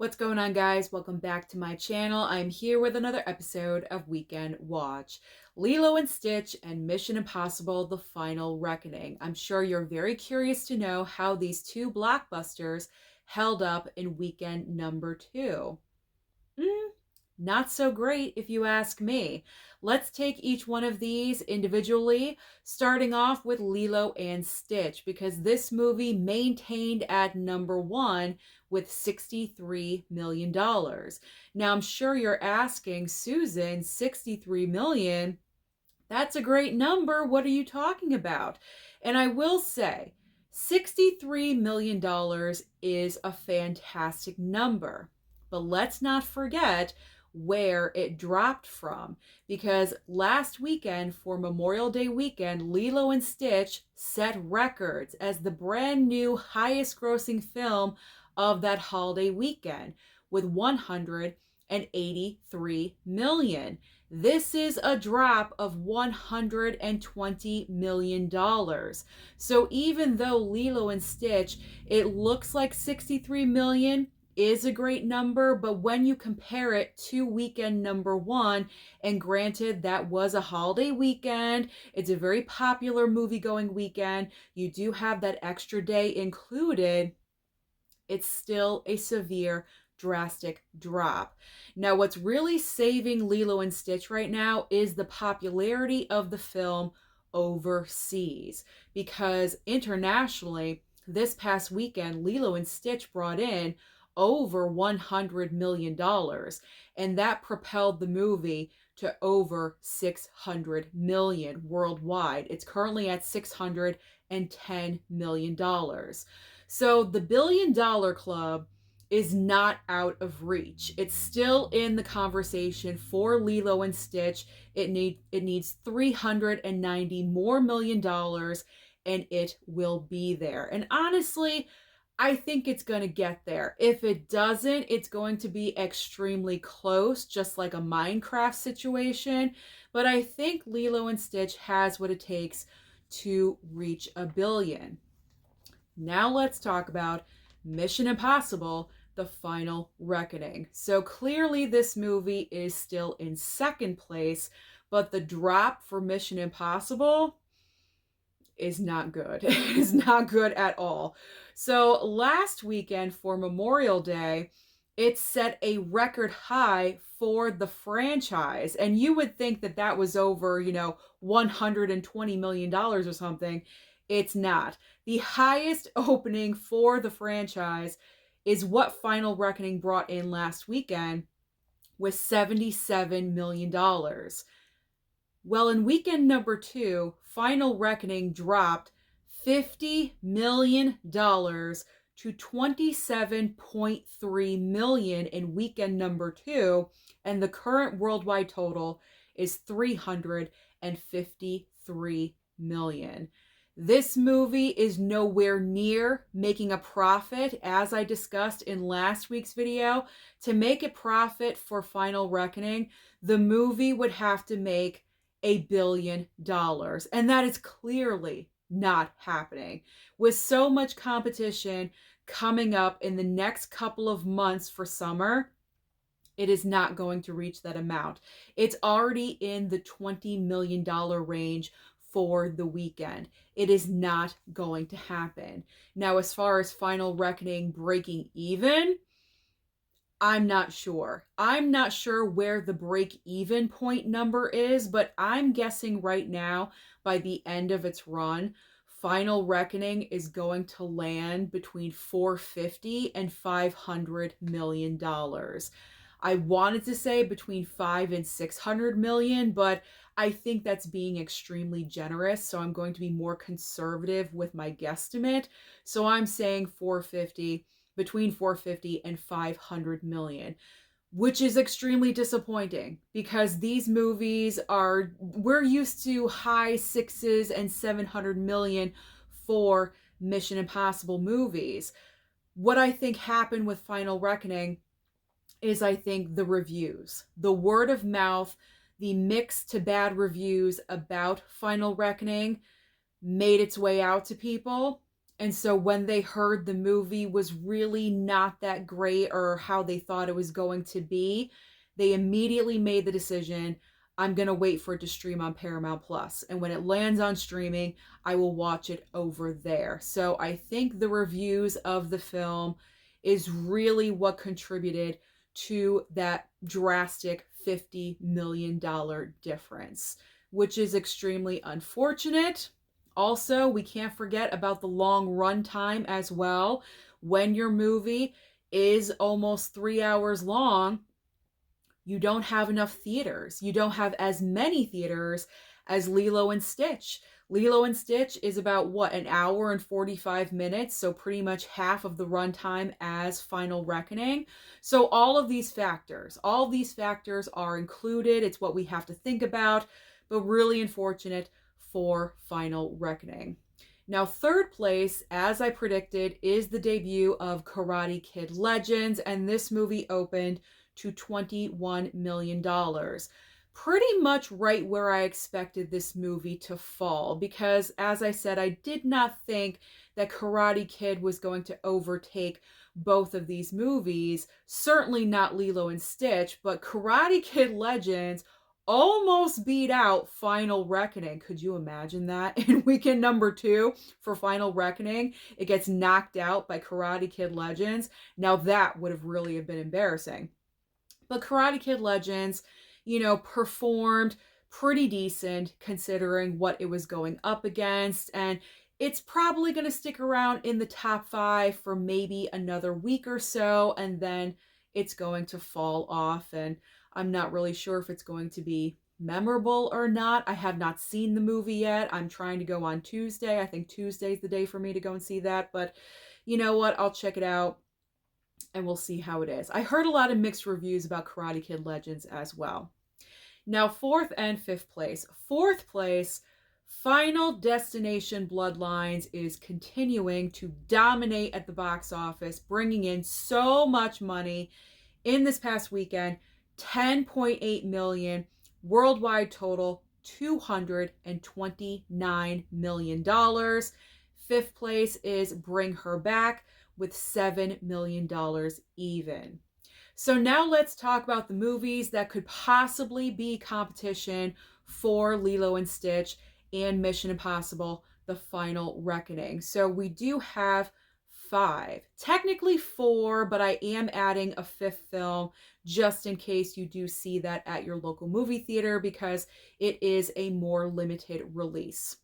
What's going on, guys? Welcome back to my channel. I'm here with another episode of Weekend Watch. Lilo and Stitch and Mission Impossible: The Final Reckoning. I'm sure you're very curious to know how these two blockbusters held up in weekend number 2. Not so great if you ask me. Let's take each one of these individually, starting off with Lilo and Stitch, because this movie maintained at number 1 with $63 million. Now, I'm sure you're asking, Susan, 63 million? That's a great number. What are you talking about? And I will say, $63 million is a fantastic number. But let's not forget where it dropped from, because last weekend, for Memorial Day weekend, Lilo and Stitch set records as the brand new highest grossing film of that holiday weekend with 183 million. This is a drop of $120 million. So even though Lilo and Stitch, it looks like 63 million is a great number, but when you compare it to weekend number 1, and granted that was a holiday weekend, it's a very popular movie-going weekend, you do have that extra day included, it's still a severe, drastic drop. Now, what's really saving Lilo and Stitch right now is the popularity of the film overseas, because internationally, this past weekend, Lilo and Stitch brought in over $100 million, and that propelled the movie to over 600 million worldwide. It's currently at $610 million. So the $1 billion club is not out of reach. It's still in the conversation for Lilo and Stitch. It needs $390 more million, and it will be there. And honestly, I think it's going to get there. If it doesn't, it's going to be extremely close, just like a Minecraft situation. But I think Lilo and Stitch has what it takes to reach $1 billion. Now let's talk about Mission Impossible: The Final Reckoning. So clearly this movie is still in second place, but the drop for Mission Impossible is not good. It is not good at all. So last weekend for Memorial Day, it set a record high for the franchise. And you would think that that was over, $120 million or something. It's not. The highest opening for the franchise is what Final Reckoning brought in last weekend, with $77 million. Well, in weekend number 2, Final Reckoning dropped $50 million to $27.3 million in weekend number 2, and the current worldwide total is $353 million. This movie is nowhere near making a profit, as I discussed in last week's video. To make a profit for Final Reckoning, the movie would have to make $1 billion, and that is clearly not happening. With so much competition coming up in the next couple of months for summer, it is not going to reach that amount. It's already in the $20 million range for the weekend. It is not going to happen. Now, as far as Final Reckoning breaking even, I'm not sure. I'm not sure where the break-even point number is, but I'm guessing right now, by the end of its run, Final Reckoning is going to land between $450 and $500 million. I wanted to say between 5 and 600 million, but I think that's being extremely generous, so I'm going to be more conservative with my guesstimate. So I'm saying between 450 and 500 million, which is extremely disappointing, because these movies we're used to high 6s and 700 million for Mission Impossible movies. What I think happened with Final Reckoning is, I think, the reviews, the word of mouth, the mixed to bad reviews about Final Reckoning made its way out to people, And so when they heard the movie was really not that great or how they thought it was going to be, they immediately made the decision, I'm going to wait for it to stream on Paramount Plus. And when it lands on streaming, I will watch it over there. So I think the reviews of the film is really what contributed to that drastic $50 million difference, which is extremely unfortunate. Also, we can't forget about the long run time as well. When your movie is almost 3 hours long, you don't have enough theaters. You don't have as many theaters as Lilo and Stitch. Lilo and Stitch is about what, an hour and 45 minutes, so pretty much half of the runtime as Final Reckoning. So all of these factors are included. It's what we have to think about, but really unfortunate for Final Reckoning. Now, third place, as I predicted, is the debut of Karate Kid Legends, and this movie opened to $21 million. Pretty much right where I expected this movie to fall, because as I said, I did not think that Karate Kid was going to overtake both of these movies. Certainly not Lilo and Stitch, but Karate Kid Legends almost beat out Final Reckoning. Could you imagine that? In weekend number 2 for Final Reckoning, it gets knocked out by Karate Kid Legends. Now that would have really been embarrassing. But Karate Kid Legends, performed pretty decent considering what it was going up against. And it's probably going to stick around in the top 5 for maybe another week or so. And then it's going to fall off. And I'm not really sure if it's going to be memorable or not. I have not seen the movie yet. I'm trying to go on Tuesday. I think Tuesday's the day for me to go and see that. But you know what? I'll check it out and we'll see how it is. I heard a lot of mixed reviews about Karate Kid Legends as well. Now, fourth and fifth place. Fourth place, Final Destination Bloodlines is continuing to dominate at the box office, bringing in so much money in this past weekend. $10.8 million, worldwide total $229 million. Fifth place is Bring Her Back with $7 million even. So now let's talk about the movies that could possibly be competition for Lilo and Stitch and Mission Impossible: The Final Reckoning. So we do have 5, technically 4, but I am adding a 5th film just in case you do see that at your local movie theater because it is a more limited release.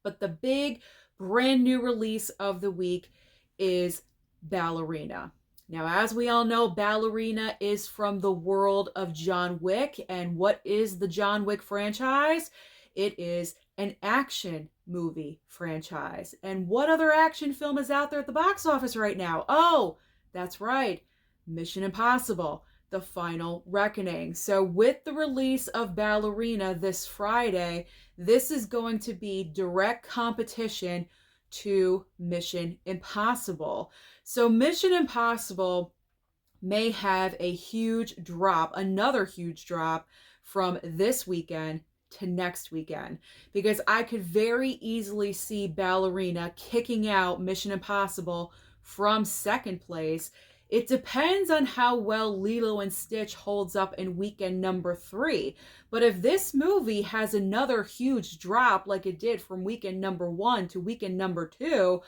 But the big brand new release of the week is Ballerina. Now, as we all know, Ballerina is from the world of John Wick. And what is the John Wick franchise? It is an action movie franchise. And what other action film is out there at the box office right now? Oh, that's right. Mission Impossible: The Final Reckoning. So with the release of Ballerina this Friday, this is going to be direct competition to Mission Impossible. So Mission Impossible may have a huge drop, another huge drop from this weekend to next weekend, because I could very easily see Ballerina kicking out Mission Impossible from second place. It depends on how well Lilo and Stitch holds up in weekend number 3. But if this movie has another huge drop like it did from weekend number 1 to weekend number 2,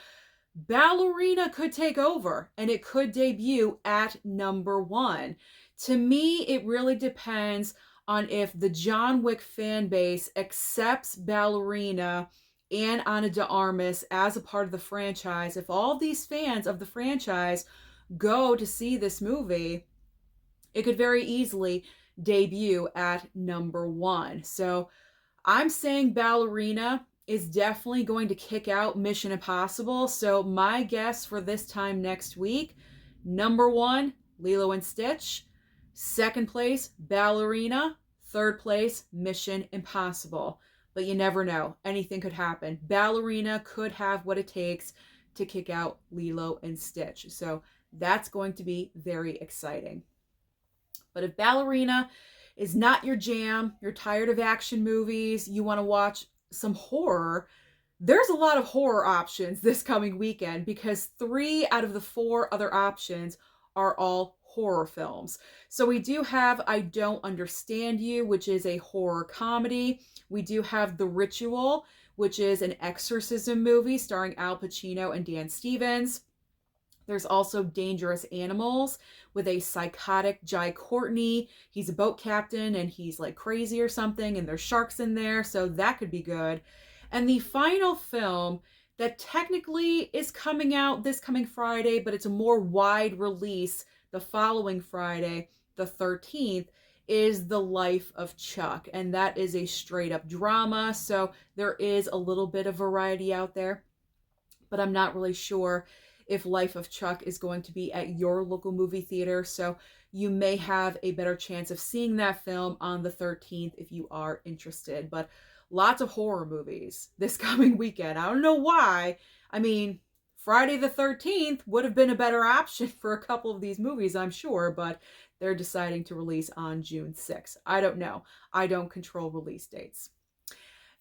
Ballerina could take over and it could debut at number 1. To me, it really depends on if the John Wick fan base accepts Ballerina and Ana de Armas as a part of the franchise. If all these fans of the franchise go to see this movie, it could very easily debut at number 1. So I'm saying Ballerina is definitely going to kick out Mission Impossible. So my guess for this time next week, number 1, Lilo and Stitch. Second place, Ballerina. Third place, Mission Impossible. But you never know. Anything could happen. Ballerina could have what it takes to kick out Lilo and Stitch. So that's going to be very exciting. But if Ballerina is not your jam, you're tired of action movies, you want to watch some horror, There's a lot of horror options this coming weekend because 3 out of the 4 other options are all horror films. So we do have I Don't Understand You, which is a horror comedy. We do have The Ritual, which is an exorcism movie starring Al Pacino and Dan Stevens. There's also Dangerous Animals with a psychotic Jai Courtney. He's a boat captain and he's like crazy or something, and there's sharks in there, so that could be good. And the final film that technically is coming out this coming Friday, but it's a more wide release the following Friday, the 13th, is The Life of Chuck. And that is a straight up drama, so there is a little bit of variety out there, but I'm not really sure if Life of Chuck is going to be at your local movie theater. So you may have a better chance of seeing that film on the 13th if you are interested. But lots of horror movies this coming weekend. I don't know why. I mean, Friday the 13th would have been a better option for a couple of these movies, I'm sure, but they're deciding to release on June 6th. I don't know. I don't control release dates.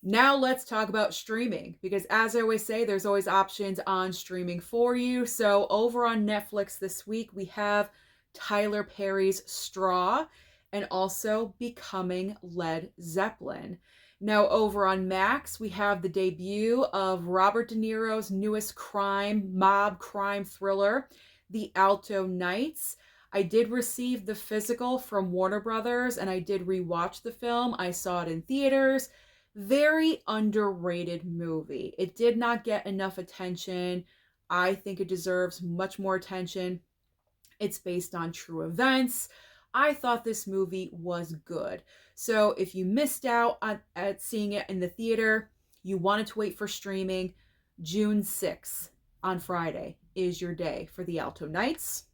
Now let's talk about streaming, because as I always say, there's always options on streaming for you. So over on Netflix this week, we have Tyler Perry's Straw and also Becoming Led Zeppelin. Now over on Max, we have the debut of Robert De Niro's newest mob crime thriller, The Alto Nights. I did receive the physical from Warner Brothers and I did rewatch the film. I saw it in theaters. Very underrated movie. It did not get enough attention. I think it deserves much more attention. It's based on true events. I thought this movie was good. So if you missed out at seeing it in the theater, you wanted to wait for streaming, June 6th on Friday is your day for the Alto Nights.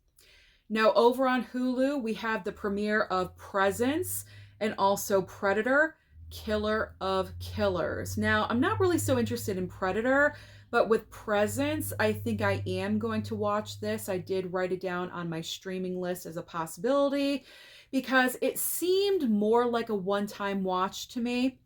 Now over on Hulu, we have the premiere of Presence and also Predator, Killer of Killers. Now, I'm not really so interested in Predator, but with Presence, I think I am going to watch this. I did write it down on my streaming list as a possibility because it seemed more like a one-time watch to me.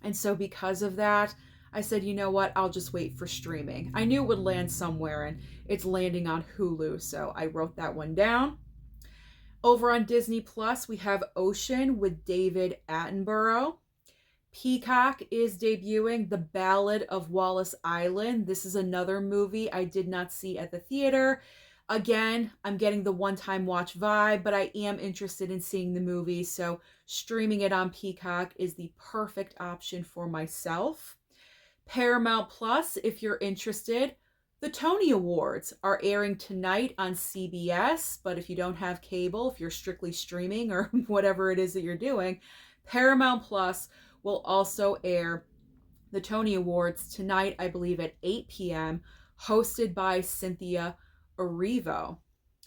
And so because of that, I said, you know what, I'll just wait for streaming. I knew it would land somewhere and it's landing on Hulu, so I wrote that one down. Over on Disney Plus, we have Ocean with David Attenborough. Peacock is debuting The Ballad of Wallace Island. This is another movie I did not see at the theater. Again, I'm getting the one-time watch vibe, but I am interested in seeing the movie, so streaming it on Peacock is the perfect option for myself. Paramount Plus, if you're interested, the Tony Awards are airing tonight on CBS, but if you don't have cable, if you're strictly streaming or whatever it is that you're doing, Paramount Plus will also air the Tony Awards tonight, I believe at 8 p.m., hosted by Cynthia Erivo.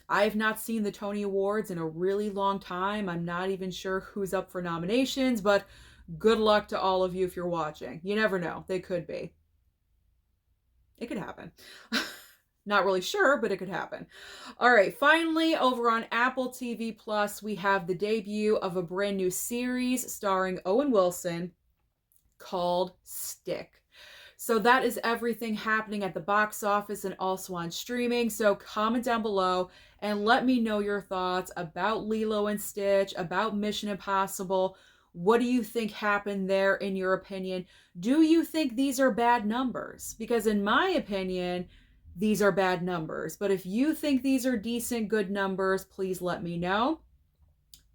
I have not seen the Tony Awards in a really long time. I'm not even sure who's up for nominations, but good luck to all of you if you're watching. You never know. They could be. It could happen. Not really sure, but it could happen. All right, finally, over on Apple TV Plus, we have the debut of a brand new series starring Owen Wilson called Stick. So that is everything happening at the box office and also on streaming. So comment down below and let me know your thoughts about Lilo and Stitch, about Mission Impossible. What do you think happened there in your opinion? Do you think these are bad numbers? Because in my opinion, these are bad numbers. But if you think these are decent, good numbers, please let me know.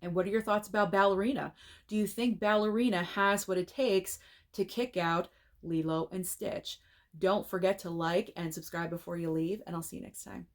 And what are your thoughts about Ballerina? Do you think Ballerina has what it takes to kick out Lilo and Stitch? Don't forget to like and subscribe before you leave, and I'll see you next time.